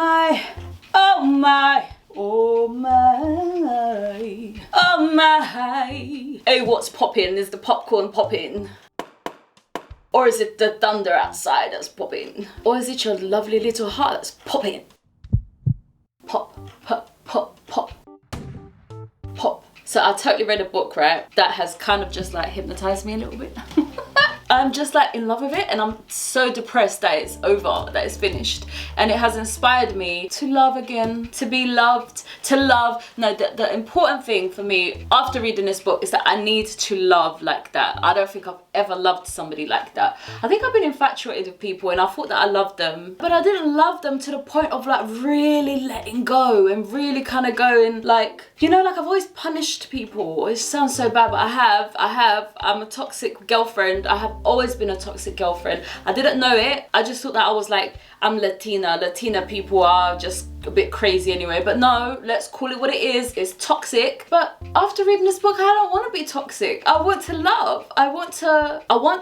my, oh my, oh my, oh my. Hey, what's poppin'? Is the popcorn popping? Or is it the thunder outside that's popping? Or is it your lovely little heart that's popping? Pop, pop, pop, pop, pop. So I totally read a book, right, that has kind of just like hypnotized me a little bit. I'm just like in love with it, and I'm so depressed that it's over, that it's finished. And it has inspired me to love again, to be loved, to love. No, the important thing for me after reading this book is that I need to love like that. I don't think I've ever loved somebody like that. I think I've been infatuated with people and I thought that I loved them, but I didn't love them to the point of like really letting go and really kind of going like, you know, like I've always punished people. It sounds so bad, but I have. I'm a toxic girlfriend. I have always been a toxic girlfriend. I didn't know it. I just thought that I was like, I'm Latina. Latina people are just a bit crazy anyway. But no, let's call it what it is. It's toxic. But after reading this book, I don't want to be toxic. I want to love. I want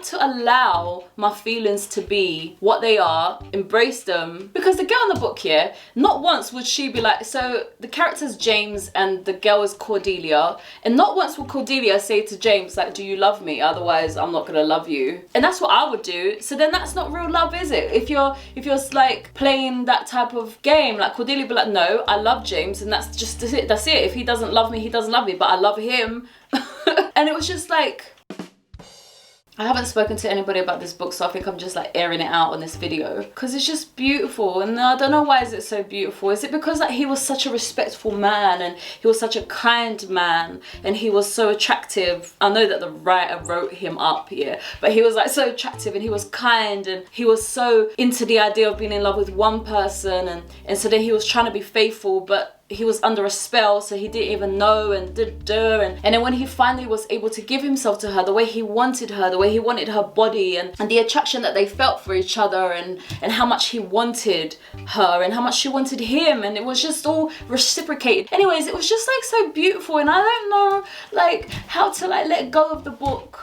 to allow my feelings to be what they are, embrace them. Because the girl in the book here, not once would she be like, so the character's James and the girl is Cordelia, and not once would Cordelia say to James like, do you love me? Otherwise I'm not gonna love you. And that's what I would do. So then that's not real love, is it? If you're like playing that type of game, like Cordelia would be like, no, I love James and that's just it. That's it. If he doesn't love me, he doesn't love me, but I love him. And it was just like, I haven't spoken to anybody about this book, so I think I'm just like airing it out on this video because it's just beautiful. And I don't know why is it so beautiful. Is it because like he was such a respectful man and he was such a kind man and he was so attractive? I know that the writer wrote him up here, but he was like so attractive and he was kind and he was so into the idea of being in love with one person, and so then he was trying to be faithful, but he was under a spell, so he didn't even know, and then when he finally was able to give himself to her the way he wanted her, the way he wanted her body, and the attraction that they felt for each other, and how much he wanted her and how much she wanted him, and it was just all reciprocated. Anyways, it was just like so beautiful, and I don't know like how to like let go of the book.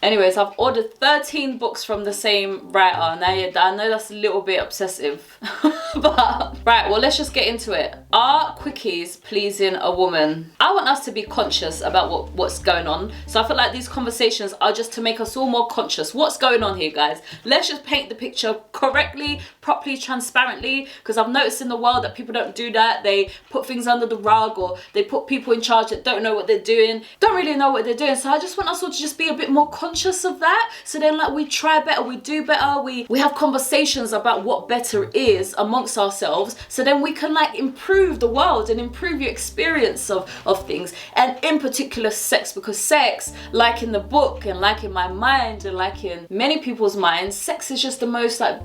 Anyways, I've ordered 13 books from the same writer. Now, I know that's a little bit obsessive. But, right, well, let's just get into it. Are quickies pleasing a woman? I want us to be conscious about what's going on. So I feel like these conversations are just to make us all more conscious. What's going on here, guys? Let's just paint the picture correctly, properly, transparently. Because I've noticed in the world that people don't do that. They put things under the rug, or they put people in charge that don't know what they're doing. Don't really know what they're doing. So I just want us all to just be a bit more conscious of that, so then like we try better, we do better, we have conversations about what better is amongst ourselves, so then we can like improve the world and improve your experience of things, and in particular sex, because sex, like in the book and like in my mind and like in many people's minds, sex is just the most like,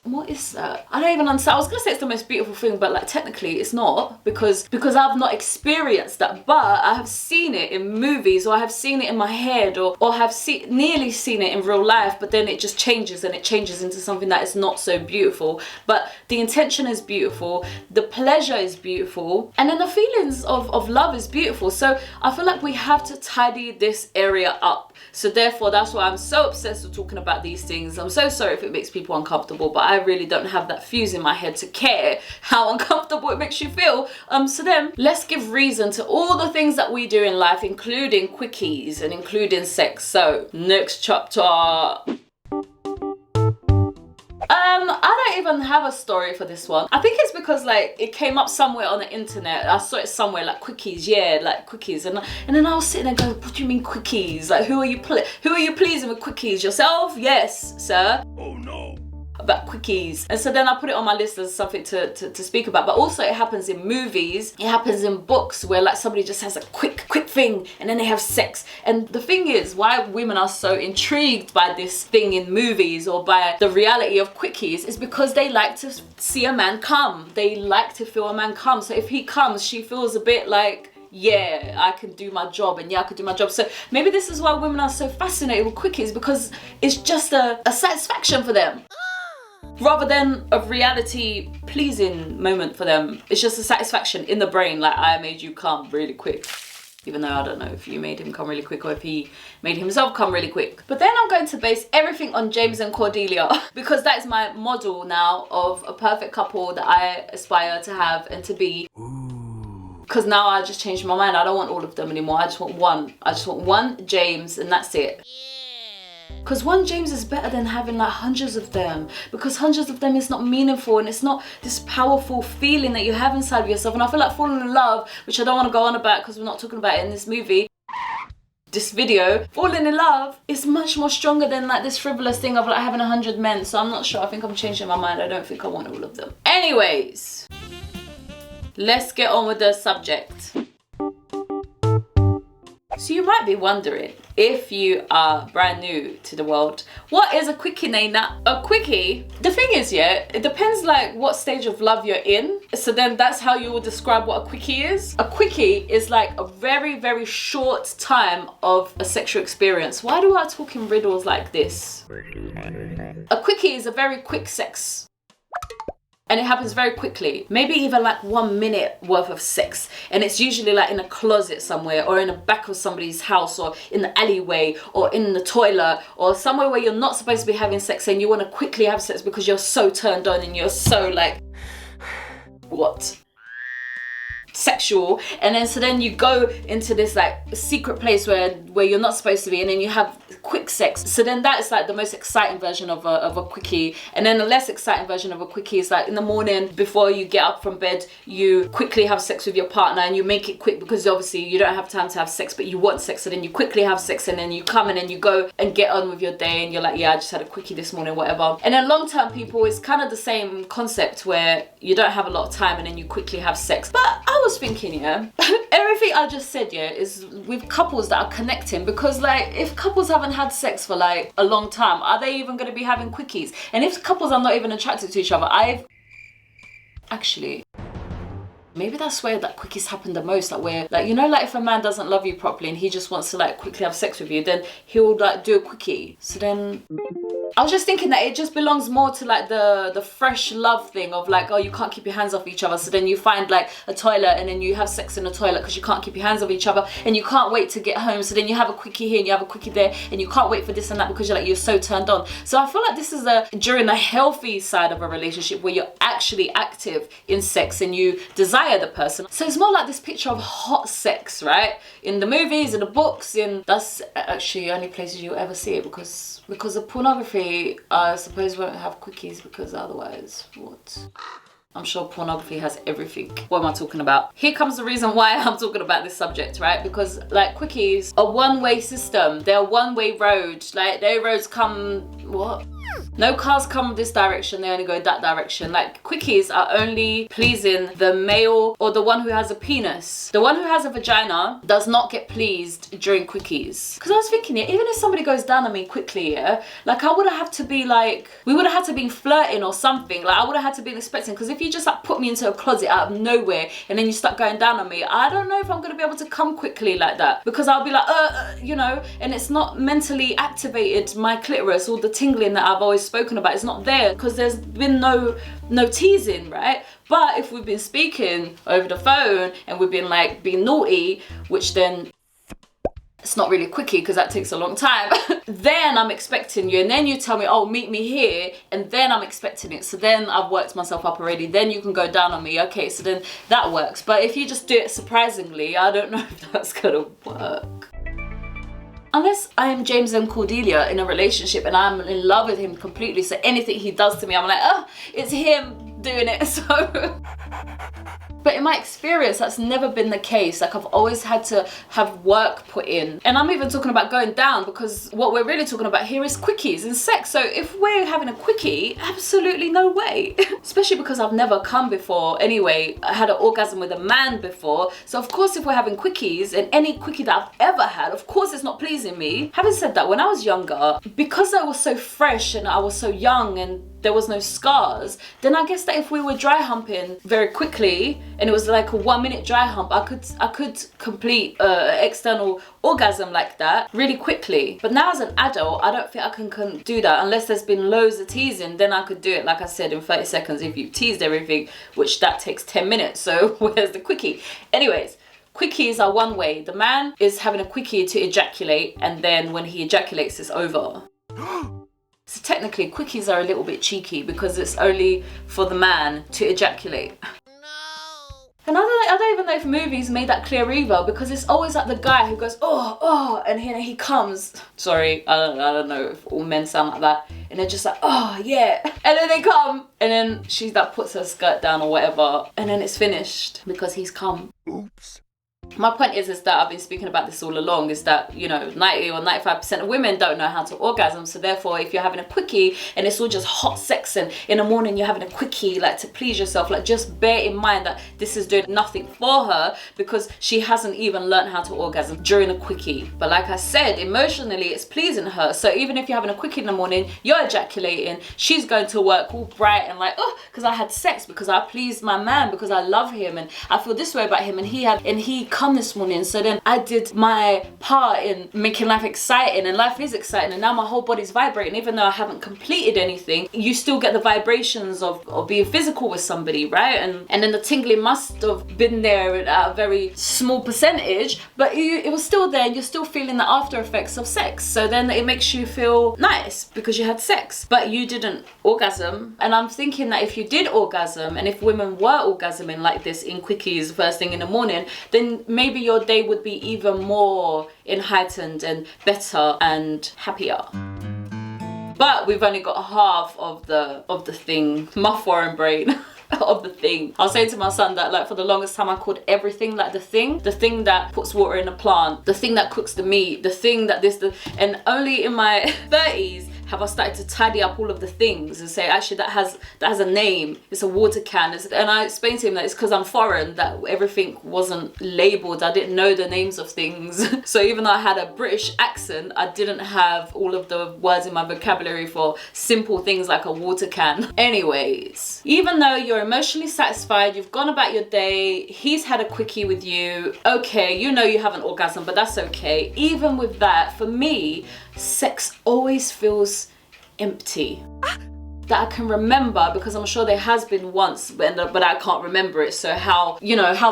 what is that? I don't even understand. I was gonna say it's the most beautiful thing, but like technically it's not, because I've not experienced that, but I have seen it in movies, or I have seen it in my head, or have nearly seen it in real life, but then it just changes, and it changes into something that is not so beautiful. But the intention is beautiful, the pleasure is beautiful, and then the feelings of love is beautiful. So I feel like we have to tidy this area up. So therefore, that's why I'm so obsessed with talking about these things. I'm so sorry if it makes people uncomfortable, but I really don't have that fuse in my head to care how uncomfortable it makes you feel. So then let's give reason to all the things that we do in life, including quickies and including sex. So next chapter. I don't even have a story for this one. I think it's because like it came up somewhere on the internet. I saw it somewhere like quickies, yeah, like quickies, and then I was sitting there going, what do you mean quickies? Like who are you pleasing with quickies? Yourself? Yes, sir. Oh no. About quickies. And so then I put it on my list as something to speak about. But also it happens in movies, it happens in books, where like somebody just has a quick thing and then they have sex. And the thing is, why women are so intrigued by this thing in movies or by the reality of quickies is because they like to see a man come. They like to feel a man come. So if he comes, she feels a bit like, yeah, I can do my job, and yeah, I can do my job. So maybe this is why women are so fascinated with quickies, because it's just a satisfaction for them. Rather than a reality pleasing moment for them. It's just a satisfaction in the brain, like I made you come really quick. Even though I don't know if you made him come really quick or if he made himself come really quick. But then I'm going to base everything on James and Cordelia because that is my model now of a perfect couple that I aspire to have and to be. Because now I just changed my mind. I don't want all of them anymore. I just want one. I just want one James and that's it. Because one James is better than having like hundreds of them, because hundreds of them is not meaningful and it's not this powerful feeling that you have inside of yourself. And I feel like falling in love, which I don't want to go on about because we're not talking about it in this movie, this video, falling in love is much more stronger than like this frivolous thing of like having 100 men. So I'm not sure. I think I'm changing my mind. I don't think I want all of them. Anyways, let's get on with the subject. So you might be wondering, if you are brand new to the world, what is a quickie, Nayna? A quickie, the thing is, yeah, it depends like what stage of love you're in. So then that's how you will describe what a quickie is. A quickie is like a very, very short time of a sexual experience. Why do I talk in riddles like this? A quickie is a very quick sex. And it happens very quickly, maybe even like 1 minute worth of sex. And it's usually like in a closet somewhere or in the back of somebody's house or in the alleyway or in the toilet or somewhere where you're not supposed to be having sex and you want to quickly have sex because you're so turned on and you're so like, what? Sexual. And then so then you go into this like secret place where you're not supposed to be, and then you have quick sex. So then that is like the most exciting version of a quickie. And then the less exciting version of a quickie is like in the morning before you get up from bed, you quickly have sex with your partner and you make it quick because obviously you don't have time to have sex but you want sex, so then you quickly have sex and then you come and then you go and get on with your day and you're like, yeah, I just had a quickie this morning, whatever. And then long-term people, it's kind of the same concept where you don't have a lot of time and then you quickly have sex. But I was thinking, yeah, everything I just said, yeah, is with couples that are connecting, because like if couples haven't had sex for like a long time, are they even going to be having quickies? And if couples are not even attracted to each other, maybe that's where that quickies happen the most, like where like, you know, like if a man doesn't love you properly and he just wants to like quickly have sex with you, then he'll like do a quickie. So then I was just thinking that it just belongs more to like the fresh love thing of like, oh, you can't keep your hands off each other, so then you find like a toilet and then you have sex in the toilet because you can't keep your hands off each other and you can't wait to get home, so then you have a quickie here and you have a quickie there and you can't wait for this and that because you're so turned on. So I feel like this is during the healthy side of a relationship where you're actually active in sex and you desire the person. So it's more like this picture of hot sex, right? In the movies, in the books, that's actually the only places you'll ever see it, because of pornography, I suppose won't have quickies, because otherwise, what? I'm sure pornography has everything. What am I talking about? Here comes the reason why I'm talking about this subject, right? Because like quickies are one-way system. They're a one-way road. Like their roads come, what? No cars come this direction, they only go that direction. Like quickies are only pleasing the male or the one who has a penis. The one who has a vagina does not get pleased during quickies. Because I was thinking, yeah, even if somebody goes down on me quickly, yeah, like I would have had to be like, we would have had to be flirting or something. Like I would have had to be expecting, because if you just like put me into a closet out of nowhere and then you start going down on me, I don't know if I'm going to be able to come quickly like that, because I'll be like, you know, and it's not mentally activated my clitoris, all the tingling that I've always spoken about. It's not there because there's been no teasing, right? But if we've been speaking over the phone and we've been like being naughty, which then it's not really a quickie because that takes a long time, then I'm expecting you, and then you tell me, oh, meet me here, and then I'm expecting it. So then I've worked myself up already, then you can go down on me. Okay, so then that works. But if you just do it surprisingly, I don't know if that's gonna work. Unless I am James and Cordelia in a relationship and I'm in love with him completely, so anything he does to me, I'm like, oh, it's him doing it, so. But in my experience, that's never been the case. Like I've always had to have work put in. And I'm even talking about going down, because what we're really talking about here is quickies and sex. So if we're having a quickie, absolutely no way. Especially because I've never come before. Anyway, I had an orgasm with a man before. So of course, if we're having quickies, and any quickie that I've ever had, of course it's not pleasing me. Having said that, when I was younger, because I was so fresh and I was so young and there was no scars, then I guess that if we were dry humping very quickly and it was like a 1 minute dry hump, I could complete external orgasm like that really quickly. But now as an adult, I don't think I can do that unless there's been loads of teasing. Then I could do it, like I said, in 30 seconds if you teased everything, which that takes 10 minutes. So where's the quickie? Anyways, Quickies are one way. The man is having a quickie to ejaculate, and then when he ejaculates, it's over. So technically, quickies are a little bit cheeky because it's only for the man to ejaculate. And I don't even know if movies made that clear either, because it's always like the guy who goes, oh, and he comes. Sorry, I don't know if all men sound like that. And they're just like, oh, yeah. And then they come, and then she like puts her skirt down or whatever, and then it's finished because he's come. Oops. My point is that I've been speaking about this all along, is that, you know, 90 or 95% of women don't know how to orgasm. So therefore, if you're having a quickie and it's all just hot sex, and in the morning you're having a quickie like to please yourself, like just bear in mind that this is doing nothing for her, because she hasn't even learned how to orgasm during a quickie. But like I said, emotionally it's pleasing her. So even if you're having a quickie in the morning, you're ejaculating, she's going to work all bright and like, oh, because I had sex, because I pleased my man, because I love him and I feel this way about him, and he come this morning, so then I did my part in making life exciting, and life is exciting, and now my whole body's vibrating. Even though I haven't completed anything, you still get the vibrations of being physical with somebody, right? And then the tingling must have been there at a very small percentage, but it was still there, and you're still feeling the after effects of sex. So then it makes you feel nice because you had sex, but you didn't orgasm. And I'm thinking that if you did orgasm, and if women were orgasming like this in quickies first thing in the morning, then maybe your day would be even more heightened and better and happier. But we've only got half of the thing, my foreign brain. Of the thing. I was saying to my son that like for the longest time I called everything like the thing that puts water in a plant, the thing that cooks the meat, the thing that and only in my 30s have I started to tidy up all of the things and say, actually that has a name, it's a water can. And I explained to him that it's because I'm foreign, that everything wasn't labelled, I didn't know the names of things. So even though I had a British accent, I didn't have all of the words in my vocabulary for simple things like a water can. Anyways, even though you're emotionally satisfied, you've gone about your day, he's had a quickie with you, okay, you know you haven't orgasmed, but that's okay. Even with that, for me, sex always feels empty. That I can remember, because I'm sure there has been once, but I can't remember it. So how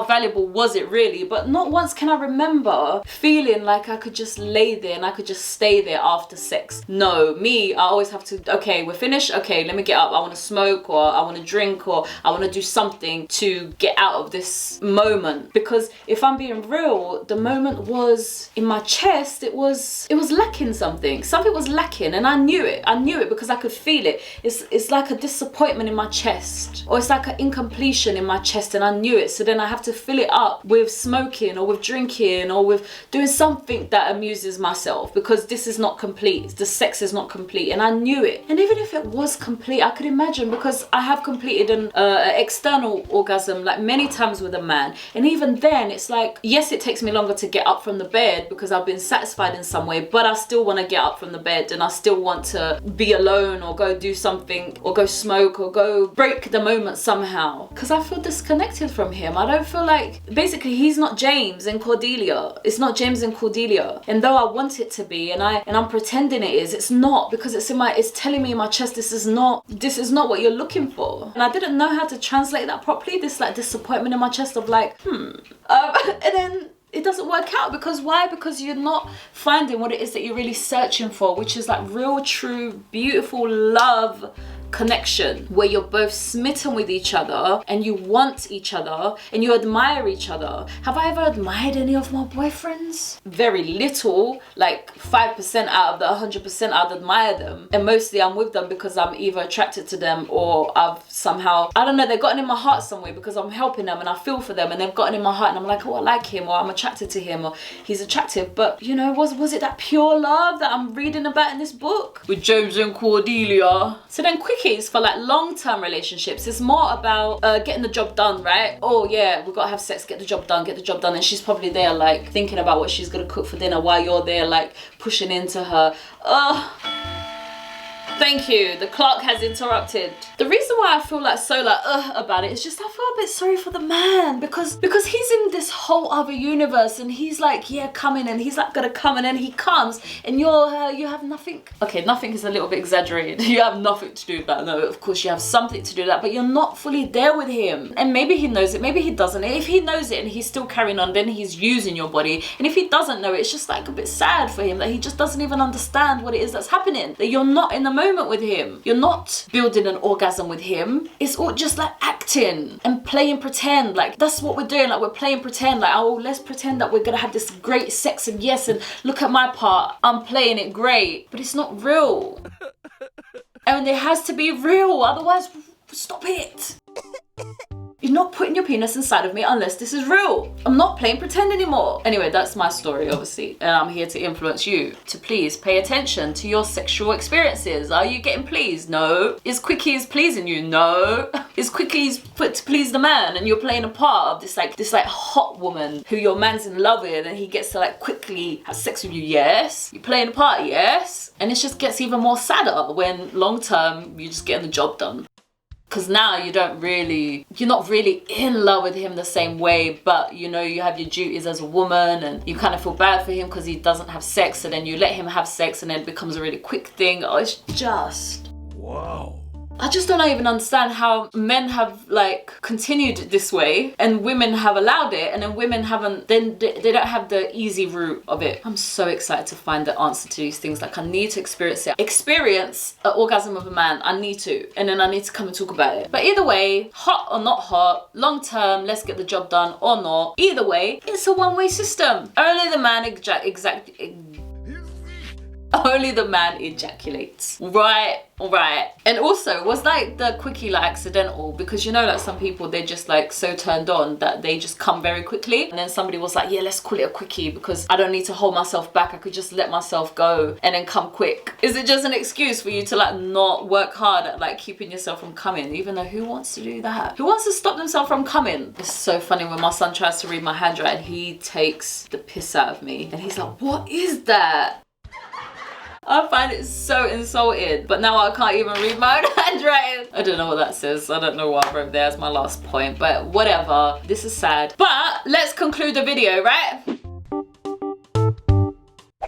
valuable was it really? But not once can I remember feeling like I could just lay there and I could just stay there after sex. No, me, I always have to, okay, we're finished, okay, let me get up, I want to smoke, or I want to drink, or I want to do something to get out of this moment. Because if I'm being real, the moment was in my chest, it was lacking something was lacking, and I knew it because I could feel it. It's like a disappointment in my chest, or it's like an incompletion in my chest, and I knew it. So then I have to fill it up with smoking, or with drinking, or with doing something that amuses myself, because this is not complete, the sex is not complete, and I knew it. And even if it was complete, I could imagine, because I have completed an external orgasm like many times with a man, and even then it's like, yes, it takes me longer to get up from the bed because I've been satisfied in some way, but I still want to get up from the bed, and I still want to be alone, or go do something, or go smoke, or go break the moment somehow, because I feel disconnected from him. I don't feel like, basically he's not James and Cordelia. It's not James and Cordelia, and though I want it to be, and I'm pretending it is, it's not, because it's telling me in my chest, this is not what you're looking for. And I didn't know how to translate that properly, this like disappointment in my chest of like and then it doesn't work out. Because why? Because you're not finding what it is that you're really searching for, which is like real, true, beautiful love connection, where you're both smitten with each other, and you want each other, and you admire each other. Have I ever admired any of my boyfriends? Very little, like 5% out of the 100% I'd admire them, and mostly I'm with them because I'm either attracted to them, or I've somehow, I don't know, they've gotten in my heart some way because I'm helping them and I feel for them, and they've gotten in my heart and I'm like, oh, I like him, or I'm attracted to him, or he's attractive. But you know, was it that pure love that I'm reading about in this book with James and Cordelia? So then quickies for like long-term relationships is more about getting the job done, right? Oh yeah, we've got to have sex, get the job done, and she's probably there like thinking about what she's gonna cook for dinner while you're there like pushing into her. Thank you, the clock has interrupted. The reason why I feel like so like about it is just I feel a bit sorry for the man, because he's in this whole other universe, and he's like, yeah, come in, and he's like gonna come, and then he comes, and you have nothing. Okay, nothing is a little bit exaggerated. You have nothing to do with that. No, of course you have something to do with that, but you're not fully there with him. And maybe he knows it, maybe he doesn't. If he knows it and he's still carrying on, then he's using your body. And if he doesn't know it, it's just like a bit sad for him that he just doesn't even understand what it is that's happening, that you're not in the moment with him, you're not building an orgasm with him. It's all just like acting and playing pretend. Like, that's what we're doing. Like, we're playing pretend. Like, oh, let's pretend that we're gonna have this great sex, and yes, and look at my part, I'm playing it great, but it's not real. And it has to be real, otherwise stop it. You're not putting your penis inside of me unless this is real. I'm not playing pretend anymore. Anyway, that's my story, obviously. And I'm here to influence you to please pay attention to your sexual experiences. Are you getting pleased? No. Is Quickies pleasing you? No. Is Quickies put to please the man, and you're playing a part of this like hot woman who your man's in love with, and he gets to like quickly have sex with you? Yes. You're playing a part? Yes. And it just gets even more sadder when long term you're just getting the job done. Because now you're not really in love with him the same way, but you know, you have your duties as a woman, and you kind of feel bad for him because he doesn't have sex, and then you let him have sex, and then it becomes a really quick thing. Oh, it's just... Wow. I just don't even understand how men have like continued this way and women have allowed it, and then women haven't, then they don't have the easy route of it. I'm so excited to find the answer to these things. Like, I need to experience it. Experience an orgasm of a man. I need to. And then I need to come and talk about it. But either way, hot or not hot, long term, let's get the job done or not. Either way, it's a one-way system. Only the man only the man ejaculates. Right. And also, was like the quickie like accidental? Because you know, like some people, they're just like so turned on that they just come very quickly. And then somebody was like, yeah, let's call it a quickie because I don't need to hold myself back. I could just let myself go and then come quick. Is it just an excuse for you to like not work hard at like keeping yourself from coming? Even though, who wants to do that? Who wants to stop themselves from coming? It's so funny when my son tries to read my handwriting, he takes the piss out of me. And he's like, what is that? I find it so insulting, but now I can't even read my own handwriting. I don't know what that says. I don't know what I wrote there as my last point, but whatever. This is sad. But let's conclude the video, right?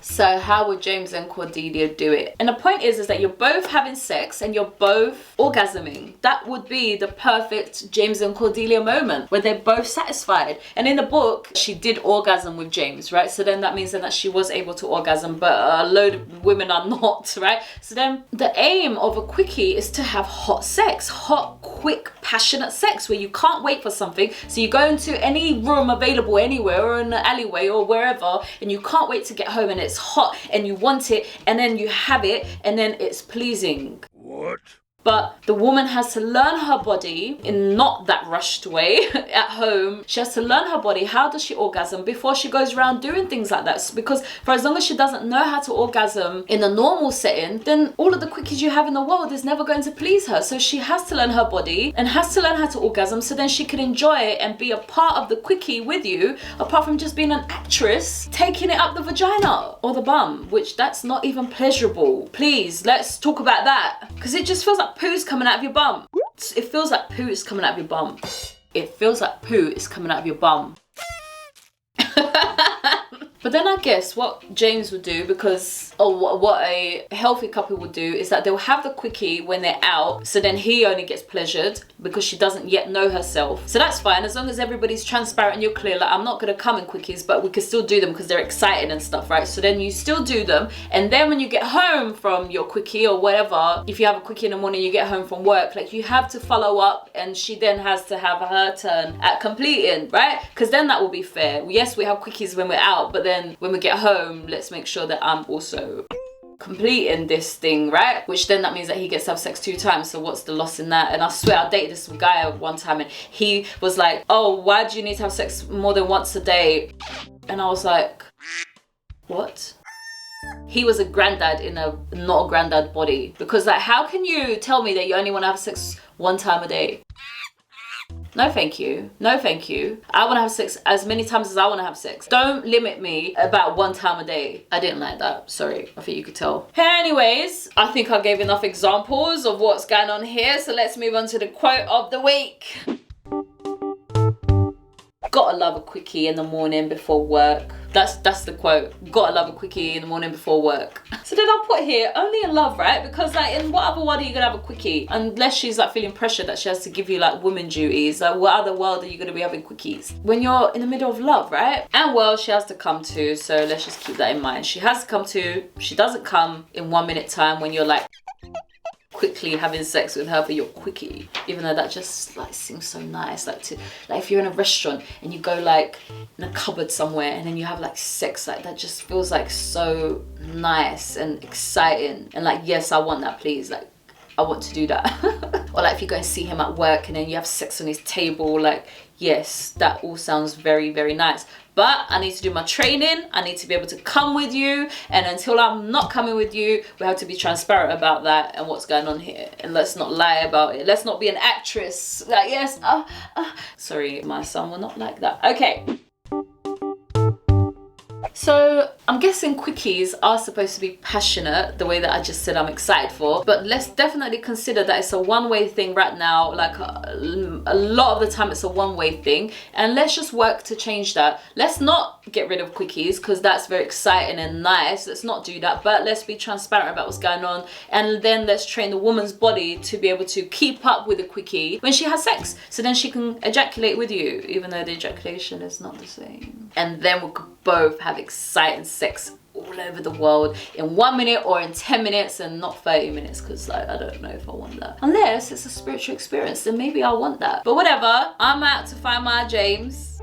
So how would James and Cordelia do it? And the point is that you're both having sex and you're both orgasming. That would be the perfect James and Cordelia moment where they're both satisfied. And in the book, she did orgasm with James, right? So then that means that she was able to orgasm, but a load of women are not, right? So then the aim of a quickie is to have hot sex, hot, quick, passionate sex where you can't wait for something. So you go into any room available anywhere or in the alleyway or wherever, and you can't wait to get home, and it's hot and you want it, and then you have it, and then it's pleasing. What? But the woman has to learn her body in not that rushed way at home. She has to learn her body. How does she orgasm before she goes around doing things like that? Because for as long as she doesn't know how to orgasm in a normal setting, then all of the quickies you have in the world is never going to please her. So she has to learn her body and has to learn how to orgasm so then she can enjoy it and be a part of the quickie with you, apart from just being an actress taking it up the vagina or the bum, which that's not even pleasurable. Please, let's talk about that, because it just feels like poo's coming out of your bum. It feels like poo is coming out of your bum. It feels like poo is coming out of your bum. But then I guess what James would do, because what a healthy couple would do, is that they'll have the quickie when they're out, so then he only gets pleasured because she doesn't yet know herself. So that's fine, as long as everybody's transparent and you're clear, like, I'm not gonna come in quickies, but we can still do them because they're exciting and stuff, right? So then you still do them, and then when you get home from your quickie or whatever, if you have a quickie in the morning, you get home from work, like, you have to follow up, and she then has to have her turn at completing, right? Because then that will be fair. Yes, we have quickies when we're out, but then when we get home, let's make sure that I'm also completing this thing, right? Which then that means that he gets to have sex 2 times, so what's the loss in that? And I swear, I dated this guy one time and he was like, oh, why do you need to have sex more than once a day? And I was like, what? He was a granddad in a not a granddad body, because like, how can you tell me that you only want to have sex 1 time a day? No thank you. No thank you. I want to have sex as many times as I want to have sex. Don't limit me about 1 time a day. I didn't like that. Sorry. I think you could tell. Anyways, I think I gave enough examples of what's going on here. So let's move on to the quote of the week. Gotta love a quickie in the morning before work. That's the quote. Gotta love a quickie in the morning before work. So then I'll put here, only in love, right? Because like in what other world are you gonna have a quickie? Unless she's like feeling pressure that she has to give you like woman duties. Like what other world are you gonna be having quickies? When you're in the middle of love, right? And well, she has to come to, so let's just keep that in mind. She has to come to, she doesn't come in 1 minute time when you're like quickly having sex with her for your quickie, even though that just like seems so nice. Like if you're in a restaurant and you go like in a cupboard somewhere and then you have like sex, like that just feels like so nice and exciting, and like, yes, I want that, please, like I want to do that. Or like if you go and see him at work and then you have sex on his table, like, yes, that all sounds very, very nice. But I need to do my training. I need to be able to come with you. And until I'm not coming with you, we have to be transparent about that and what's going on here. And let's not lie about it. Let's not be an actress. Like, yes, sorry, my son will not like that. Okay. So I'm guessing quickies are supposed to be passionate, the way that I just said I'm excited for, but let's definitely consider that it's a one-way thing right now. Like a lot of the time it's a one-way thing, and let's just work to change that. Let's not get rid of quickies because that's very exciting and nice. Let's not do that, but let's be transparent about what's going on, and then let's train the woman's body to be able to keep up with the quickie when she has sex, so then she can ejaculate with you, even though the ejaculation is not the same, and then we could both have exciting sex all over the world in 1 minute or in 10 minutes and not 30 minutes, because like, I don't know if I want that. Unless it's a spiritual experience, then maybe I want that. But whatever, I'm out to find my James.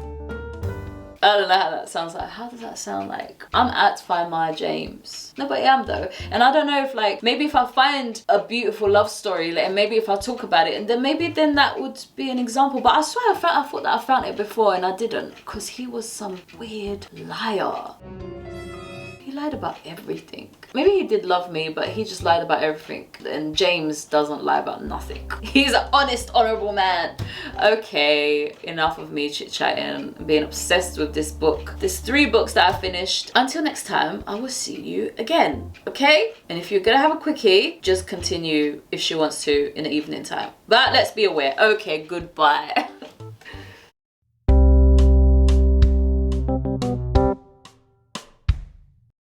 I don't know how that sounds like. How does that sound like? I'm out to find my James. No, but I am though. And I don't know if like, maybe if I find a beautiful love story, like, and maybe if I talk about it, and then maybe then that would be an example. But I swear I thought that I found it before and I didn't, because he was some weird liar. He lied about everything. Maybe he did love me, but he just lied about everything. And James doesn't lie about nothing. He's an honest, honorable man. Okay, enough of me chit-chatting and being obsessed with this book. There's 3 books that I finished. Until next time, I will see you again, okay? And if you're gonna have a quickie, just continue if she wants to in the evening time. But let's be aware. Okay, goodbye.